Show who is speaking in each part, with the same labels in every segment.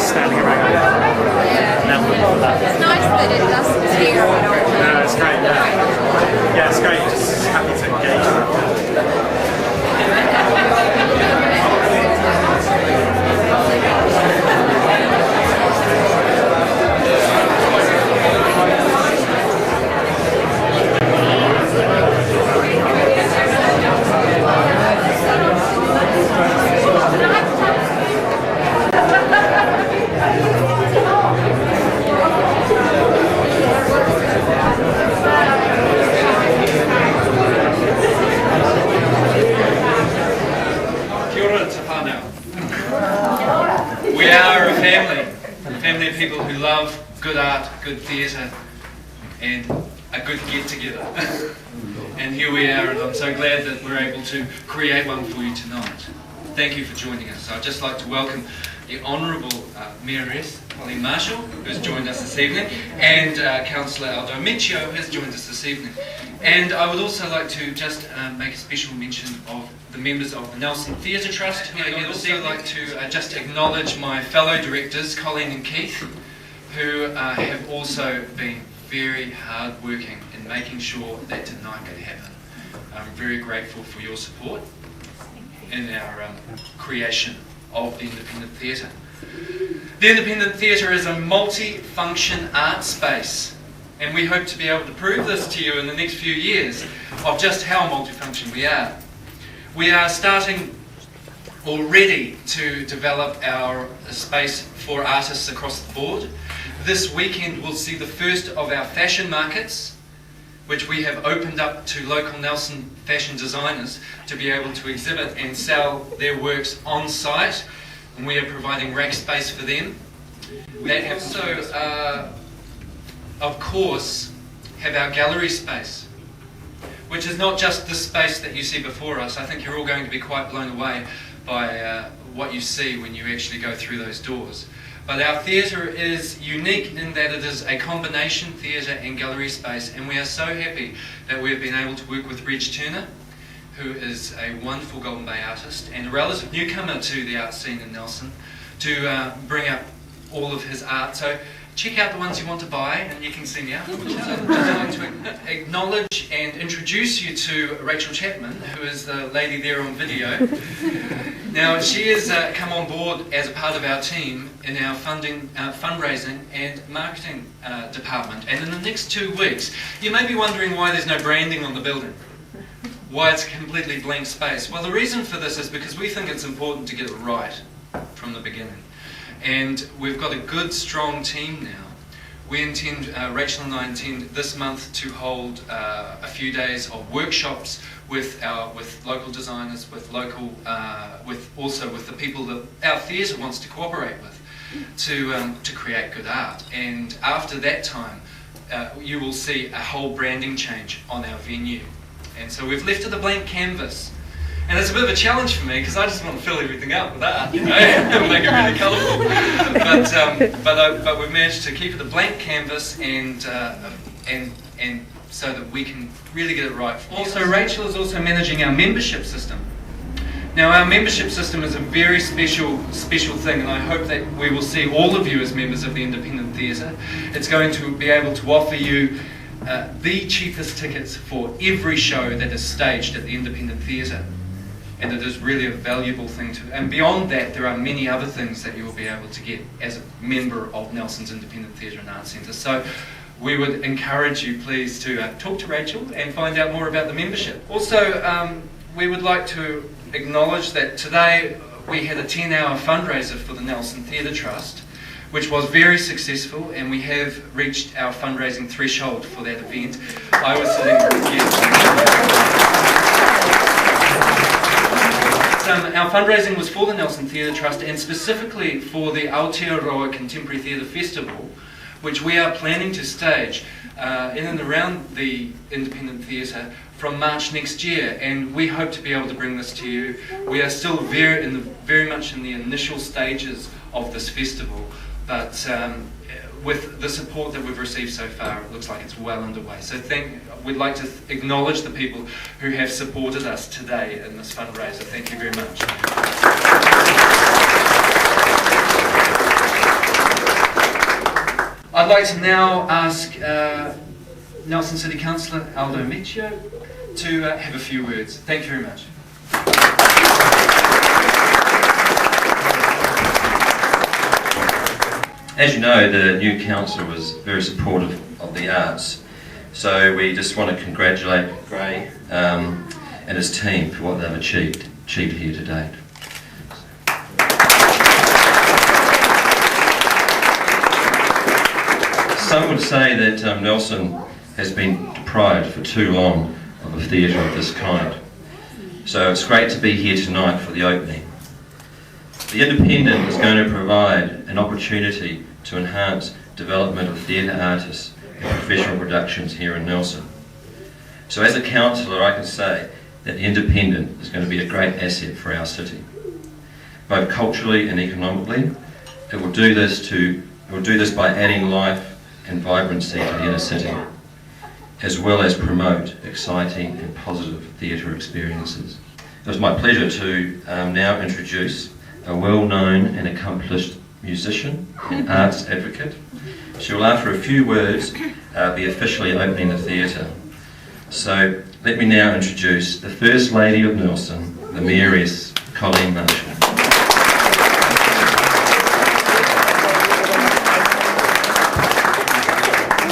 Speaker 1: Standing around.
Speaker 2: It's nice that it doesn't tear.
Speaker 1: No, it's great. Yeah, it's great. Just happy to engage.
Speaker 3: We are a family of people who love good art, good theatre, and a good get-together. And here we are, and I'm so glad that we're able to create one for you tonight. Thank you for joining us. I'd just like to welcome the Honourable Mayoress Pauline Marshall, who has joined us this evening, and Councillor Aldo Miccio, who has joined us this evening. And I would also like to just make a special mention of the members of the Nleosn Theatre Trust who are here this evening. I'd like to just acknowledge my fellow directors, Colleen and Keith, who have also been very hard working in making sure that tonight can happen. I'm very grateful for your support in our creation of the Independent Theatre. The Independent Theatre is a multi-function art space, and we hope to be able to prove this to you in the next few years of just how multifunction we are. We are starting already to develop our space for artists across the board. This weekend we'll see the first of our fashion markets, which we have opened up to local Nleosn fashion designers to be able to exhibit and sell their works on site, and we are providing rack space for them. We also, of course, have our gallery space, which is not just the space that you see before us. I think you're all going to be quite blown away by what you see when you actually go through those doors. But our theatre is unique in that it is a combination theatre and gallery space, and we are so happy that we've been able to work with Reg Turner, who is a wonderful Golden Bay artist and a relative newcomer to the art scene in Nleosn, to bring up all of his art. So check out the ones you want to buy, and you can see me out. I'd like to acknowledge and introduce you to Rachel Chapman, who is the lady there on video. Now, she has come on board as a part of our team in our fundraising and marketing department. And in the next 2 weeks, you may be wondering why there's no branding on the building, why it's a completely blank space. Well, the reason for this is because we think it's important to get it right from the beginning. And we've got a good, strong team now. We intend, Rachel and I intend this month to hold a few days of workshops with local designers, with the people that our theatre wants to cooperate with, to create good art. And after that time, you will see a whole branding change on our venue. And so we've left it a blank canvas. And it's a bit of a challenge for me because I just want to fill everything up with art, you know, and make it really colourful. But we've managed to keep it a blank canvas and so that we can really get it right. Also, Rachel is also managing our membership system. Now, our membership system is a very special thing, and I hope that we will see all of you as members of the Independent Theatre. It's going to be able to offer you the cheapest tickets for every show that is staged at the Independent Theatre. And it is really a valuable thing to, and beyond that there are many other things that you will be able to get as a member of Nelson's Independent Theatre and Art Centre. So we would encourage you please to talk to Rachel and find out more about the membership. Also, we would like to acknowledge that today we had a 10-hour fundraiser for the Nleosn Theatre Trust, which was very successful, and we have reached our fundraising threshold for that event. I was sitting here. Our fundraising was for the Nleosn Theatre Trust and specifically for the Auditorium Contemporary Theatre Festival, which we are planning to stage in and around the Independent Theatre from March next year, and we hope to be able to bring this to you. We are still very much in the initial stages of this festival, but with the support that we've received so far, it looks like it's well underway. So we'd like to acknowledge the people who have supported us today in this fundraiser. Thank you very much. I'd like to now ask Nleosn City Councillor Aldo Miccio to have a few words. Thank you very much.
Speaker 4: As you know, the new council was very supportive of the arts, so we just want to congratulate Gray and his team for what they've achieved here to date. Some would say that Nleosn has been deprived for too long of a theatre of this kind, so it's great to be here tonight for the opening. The Independent is going to provide an opportunity to enhance development of theatre artists and professional productions here in Nleosn. So as a councillor, I can say that the Independent is going to be a great asset for our city, both culturally and economically. It will do this by adding life and vibrancy to the inner city, as well as promote exciting and positive theatre experiences. It was my pleasure to now introduce a well-known and accomplished musician and arts advocate. She will, after a few words, be officially opening the theatre. So let me now introduce the First Lady of Nleosn, the Mayoress, Colleen Marshall.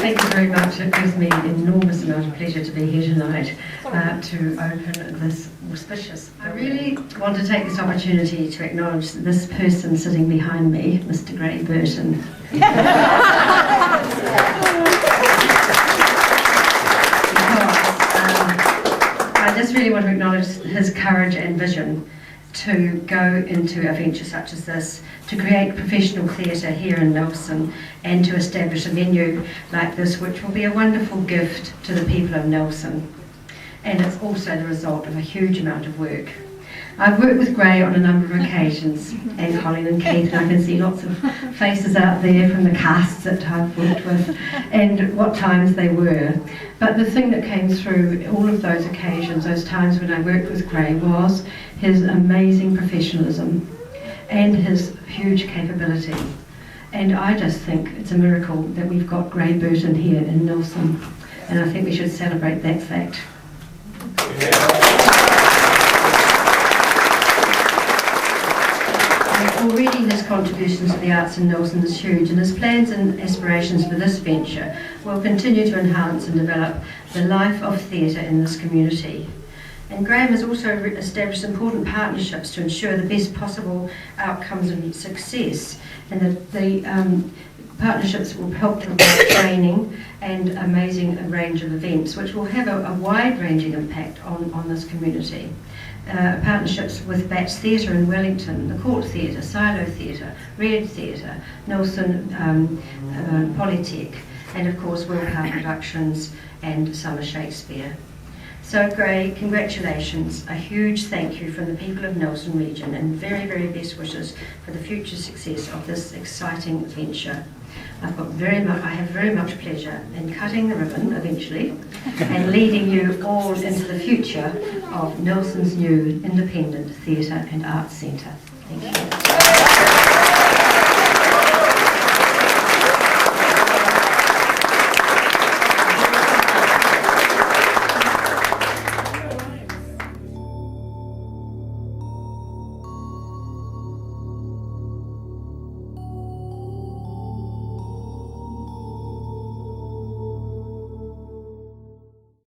Speaker 5: Thank you very much. It gives me an enormous amount of pleasure to be here tonight to open this auspicious. I really want to take this opportunity to acknowledge this person sitting behind me, Mr. Gray Burton. I just really want to acknowledge his courage and vision to go into a venture such as this, to create professional theatre here in Nleosn, and to establish a venue like this, which will be a wonderful gift to the people of Nleosn. And it's also the result of a huge amount of work. I've worked with Gray on a number of occasions, and Colleen and Keith, and I can see lots of faces out there from the casts that I've worked with, and what times they were. But the thing that came through all of those occasions, those times when I worked with Gray, was his amazing professionalism and his huge capability. And I just think it's a miracle that we've got Gray Burton here in Nleosn, and I think we should celebrate that fact. Already his contributions to the arts in Nleosn is huge, and his plans and aspirations for this venture will continue to enhance and develop the life of theatre in this community. And Graham has also established important partnerships to ensure the best possible outcomes and success, and the partnerships will help to provide training and amazing range of events which will have a wide-ranging impact on this community. Partnerships with Bats Theatre in Wellington, the Court Theatre, Silo Theatre, Red Theatre, Nleosn Polytech, and of course Willpower Productions and Summer Shakespeare. So Gray, congratulations, a huge thank you from the people of Nleosn region, and very, very best wishes for the future success of this exciting venture. I have very much pleasure in cutting the ribbon eventually and leading you all into the future of Nleosn's new independent theatre and arts centre. Thank you.